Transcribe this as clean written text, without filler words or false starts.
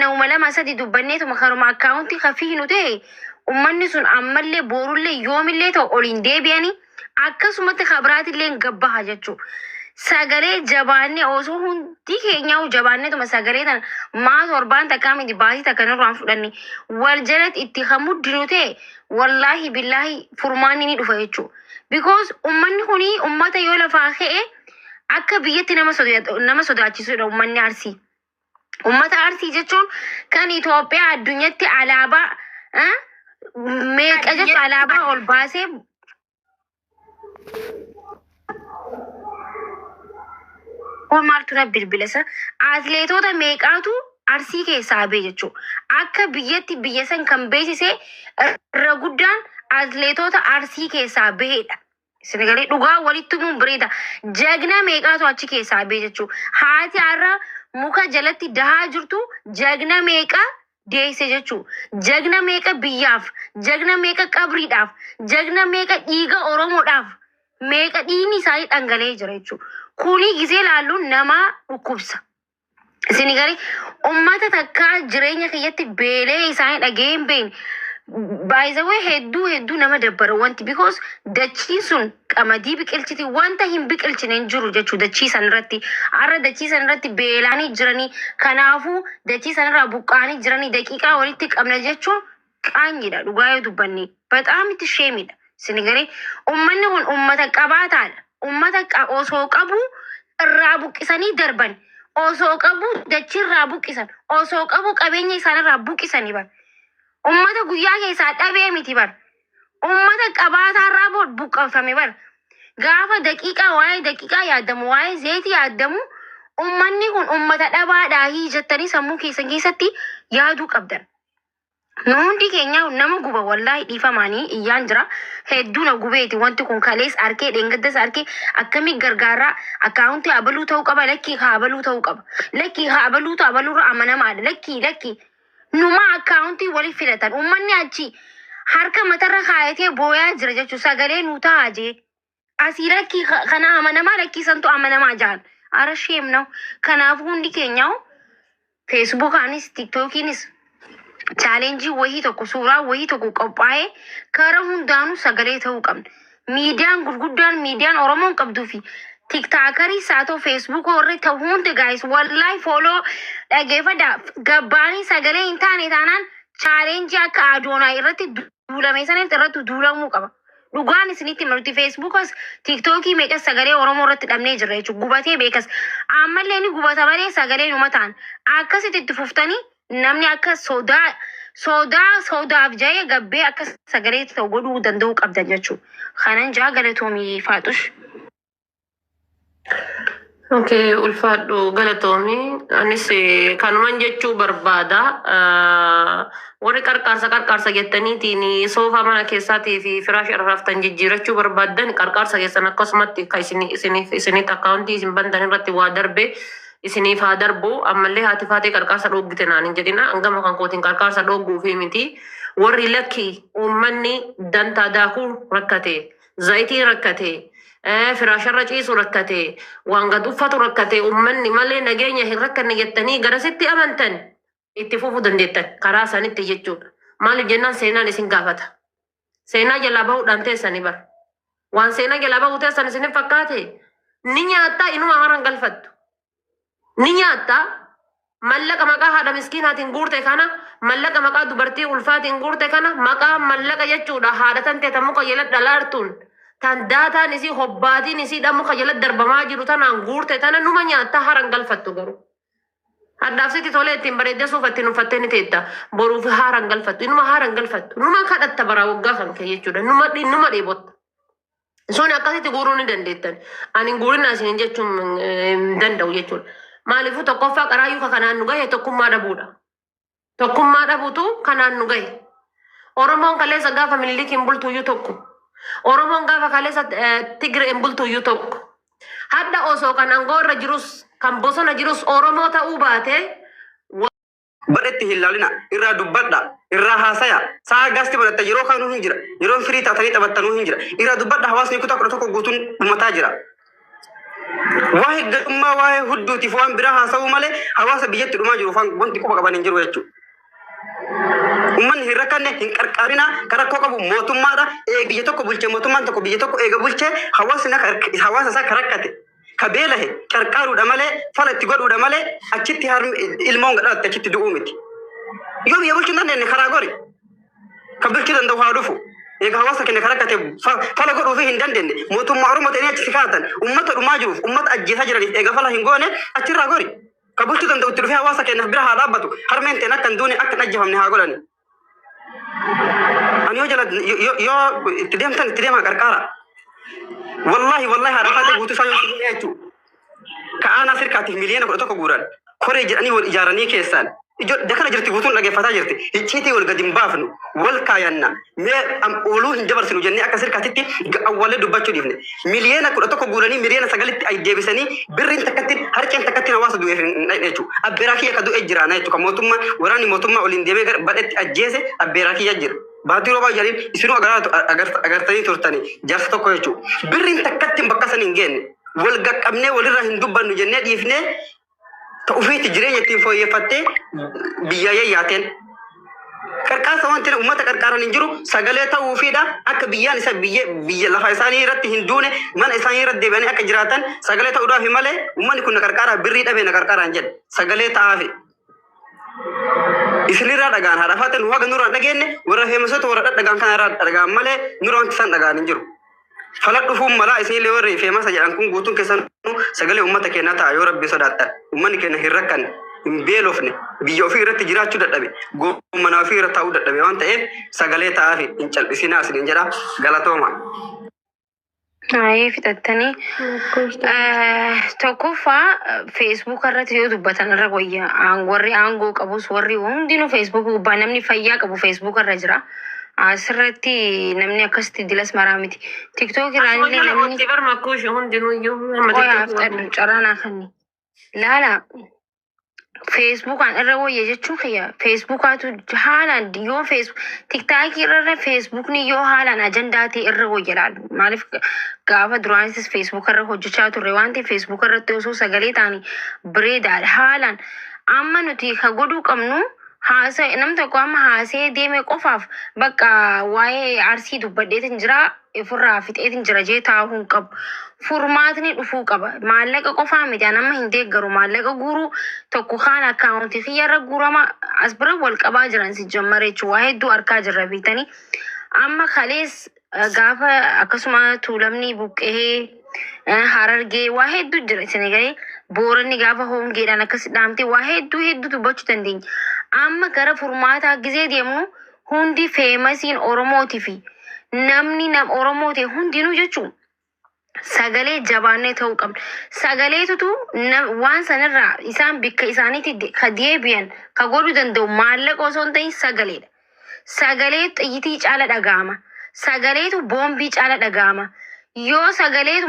nama lama sadi dubbanneetuma karuma akkaawuntii kafiinu ta'e ummanni sun ammallee boorullee yoomillee ta'u oliin deebi'anii akkasumatti kabiraatillee gabbaha jechuu. Sagalee jabaannee osoo hundi keenyaa jabaanneetuma sagalee tana maa torbaan takkaa miti baasii takka nurraan fudhanne wal jalatti itti hamuddinu ta'e wallaahi billaahi furmaanni ni dhufa jechuu. Because ummanni kuni ummata yoo lafaa ka'e akka biyyatti nama sodaachisudha ummanni Arsii. Ummata Arsii jechuun kan Itoophiyaa addunyaatti alaabaa meeqa jechuun alaabaa ol baasee maaltu na bilbilasa atleetota meeqaatu Arsii keessaa bee jechuudha. Akka biyyatti biyya san kan beeksise irra guddaan atleetota Arsii keessaa bahedha. Senegalee dhugaa walitti muun bareeda. Jagna meeqaatu achi keessaa bee jechuudha. Haati har'a muka jalatti dahaa jirtu jagna meeqa deesse jechuudha. Jagna meeqa biyyaaf, jagna meeqa qabriidhaaf, jagna meeqa dhiiga Oromoodhaaf, meeqa dhiigni isaanii dhangala'ee jira jechuudha. Kuni gisee laalluun nama dhukkubsa. Senegalee ummata takkaa jireenya keessatti beelee isaanii dhagee hin beekne. By the way, hedduu nama dabbara wanti because dachii sun qamadii biqilchiti wanta hin biqilchine hin jiru jechuu dachii san irratti. Har'a dachii san irratti beelaanii jiranii kanaafuu dachii san irraa buqqaanii jiranii daqiiqaa walitti qabna jechuun qaanyiidha dhugaa yoo dubbanne. Bataam itti sheemidha. Senegalee ummanni kun ummata qabaataadha. Ummata osoo qabu irraa buqqisanii darban. Osoo qabu dachii irraa buqqisan. Osoo qabu qabeenya isaanirraa buqqisanii bar. Ummata guyyaa keessaa dhabee miti bar. Ummata qabaataarraa buqqafame bar. Gaafa daqiiqaa waa'ee daqiiqaa yaadamu waa'ee zeetii yaadamu ummanni kun ummata dhabaadhaa jettanii sammuu keessan keessatti yaaduu qabdan. Nu hundi keenya nama guba wallaahi dhiifamaanii iyyaan jira. Hedduu na gubeeti wanti kun kalees arkee dheengaddas arkee akkamii gargaaraa akkaawuntii abaluu ta'uu qaba lakkii haabaluu ta'uu qaba. Lakkii haabaluu ta'uu abaluurra amanamaadha. Lakkii. Numa akkaawuntii waliif filatan ummanni achi harka matarra kaayatee booyaa jira jechuun sagalee nu ta'a jee. Asii lakkii kana amanamaa lakkii santu amanamaa jahan. Ara sheemna. Kanaafuu hundi keenya feesbuukaanis tiktookiinis chaalenjii wayii tokko suuraa wayii tokko qophaa'ee karaa hundaanuu sagalee ta'uu qabna. Miidiyaan gurguddaan miidiyaan Oromoon qabduu fi tiktaakarii saatoo feesbuuk warri ta'u hundi gaayis wallahi fooloo dhageeffadha gabbaanii sagalee hin taane taanaan chaalenjii akka adoonaa irratti duulame sanatti irratti duulamuu qaba. Dhugaan isinitti marti feesbuukas tiktookii meeqas sagalee Oromoo irratti dhabnee jirra jechuudha. Gubatee beekas ammallee ni gubata malee sagalee numa ta'an akkasitti itti fuftanii namni akka sodaaf ja'ee gabbee akka sagalee ta'u godhuu danda'uu qabdan jechuudha. Kanan jaa galatoomii Faaxush. Okay, ulfaadhu galatoomii. Anis kanuman jechuu barbaada. Warri qarqaarsa jettaniitiin soofaa mana keessaatii fi firaasha irra raftan jijjiirachuu barbaaddan qarqaarsa keessan akkasumatti kan isiniif akkaawuntii isin bantan irratti waa darbe isiniif haa darbu. Ammallee haati faatee qarqaarsa dhoggite naan hin jedhina. Hangama kan kootiin qarqaarsa dhogguufi miti. Warri lakki uummanni dantaa daakuu rakkate, zayitii rakkate, firaasharra ciisu rakkate, waan gad uffatu rakkate, uummanni malee nageenya hin rakkanne jettanii garasitti amantan itti fufuu dandeettan karaa sanitti jechuudha. Maaliif jennaan seenaan isin gaafata. Seenaa jalaa bahuudhaan teessanii bara. Waan seenaa jalaa bahuu teessan isin fakkaate ni nyaattaa inuma haran galfattu. Ni nyaattaa mallaqa maqaa haadha miskiinaatiin guurte kana mallaqa maqaa dubartii ulfaatiin guurte kana maqaa mallaqa jechuudha haadha tan teetan muka jala dhalaartuun tan daataan isii hobbaatiin isii muka jala darbamaa jiru tanaan guurte tana numa nyaattaa haran galfattu garuu. Haddaafsiti tolee ittiin bareeddee suufattiin uffattee ni teetta boruuf haran galfattu inuma haran galfattu numa kadhatta baraa waggaa kan kee jechuudha numa dheebotta. Sun akkasitti guuruu ni dandeettan. Ani guurina isin jechuun danda'u jechuudha. Maaliifuu tokkoffaa qaraayyuu kanaan nu gahe tokkummaa dhabuudha. Tokkummaa dhabuutu kanaan nu gahe. Oromoon kaleessa gaafa Minilikiin bultuuyyuu tokko. Oromoon gaafa kaleessa Tigireen bultuuyyuu tokko. Hadda osoo kan aangoo irra jirus kan bosona jirus Oromoo ta'uu baate. Badhetti hin laalina irraa dubbadha irraa haasaya saa gaasti badatta yeroo kaanuu hin jira yeroo firii taatanii taphattanuu hin jira irraa dubbadha hawaasni kutaa 11 guutuun dhumataa jira. واحد قد ما واحد هدو تفوان براها سو ماله حواس بيجت ما جرو فان وانت كوبا كبان جرو يجو ومن هركان هنكركارنا كركو كبو موتوما دا بيجتو كبولچه موتوما تكو بيجتو كو بولچه حواس سا كركته كبيله كركارو دماله فلت غدو دماله اچتي هار المون غدا تچتي دومت يوم يبولچ نن خراغوري كبلچ دندو هادفو إيه هواسك إنك هركت فلا قدوا فيه هندن موتوا معرومة إني تسكاتا أمة الماجروف أمة الجيل هجرة إيه فلا هنقونه أتشرا قوري كبرت دندو تلفيها هواسك إنك برها رابطو هرمين تنكن دوني أكن أجهم نها قولني أنا يوجد يو تديم كركارا والله هذا بوتو سايو سيجيتو كأنا سركاتي مليون كرتو كقولان خرج أني والإجارني كيسان ijo dakana jirti butun lage fata jirti ichiti wal gadim bafnu wal kayanna me am ulu hinjabar sinu jenni akasir katiti awwale dubbacho difne miliyena ko to ko gurani miliyena sagalit ay debisani birrin takatin harken takatin wasu du echu aberaki ka du ejrana echu kamotumma warani motumma olin debe badet ajese aberaki yajir badiro ba yarin isinu agar tani turtani jarsto ko echu birrin takatin bakasani ngen wal gaqamne walira hindubanu jenne difne توفيت جريني تيم فوي فتة بيايا ياتين كركاس وان ترى أمة كركارا نجرو سجلته وفيدا أك بيان سب بيا لفايساني رت هندونه من إساني رت دبني أك جراتن سجلته أورا في ماله ومن يكون كركارا بريد أبي نكركارا نجد سجلته عافي إسلي رات أجان هذا فاتن هو كنورا نجينه ورا في مسوت ورا أجان كان رات أجان ماله نوران كسان أجان نجرو فلك تفهم ملا إسني لوري في مسا جانكون غوتون كسان سجل أمة كنا تا يورب بسوداتا أمني كنا هيركان بيلوفني بيوفي رت جرات شو دتبي غو منافي رت أو دتبي وانت إيه سجل تافي إنشل إسنا أسنين جرا غلطوما أي في التاني توقفا فيسبوك الرت يوتيوب بتاعنا رقوية وري عنقو كابوس وري وهم دينو فيسبوك وبنامني فيا كابو فيسبوك الرجرا asirratti namni akkasitti dilas maraamiti tiktook irraallee namni tibar makuush hundinuu iyyuu hafxadhu caraanaa kanni laala feesbuukaan irra wayya jechuun kiyya feesbuukaatu haalaan yoo tiktaakii irra feesbuukni yoo haalaan ajandaatii irra wayya laalu maaliif gaafa duraanis feesbuuk irra hojjechaa turre waan ta'eef feesbuuk irratti osoo sagalee taanii bireedaadha haalaan amma nuti ka godhuu qabnu haasa nam tokko amma haasee deeme qofaaf bakka waa'ee arsii dubbadheetin jira ifurraa fixeetin jira jee taa'uun qabu furmaatni dhufuu qaba maallaqa qofaa miti nama hin deeggaru maallaqa guuruu tokko kaan akkaawuntii kiyyarra guurama as bira wal qabaa jiran si jammare jechuun waa hedduu arkaa jirra beektanii amma kalees gaafa akkasuma tuulamni buqqee harargee waa hedduu jira isin egalee booranni gaafa hongeedhaan akkas dhaamte waa hedduu dubbachuu dandeenya. Amma gara furmaataa gisee deemnu hundi feemasiin Oromootii fi namni Oromoo ta'e hundinuu jechuun sagalee jabaannee ta'uu qabna. Sagaleetutu waan sanarraa isaan bikka isaaniitti ka deebi'an ka godhuu danda'u maallaqa osoo hin ta'in sagaleedha. Sagalee xiyyitii caala dhaga'ama. Sagaleetu boombii caala dhaga'ama. Yoo sagaleetu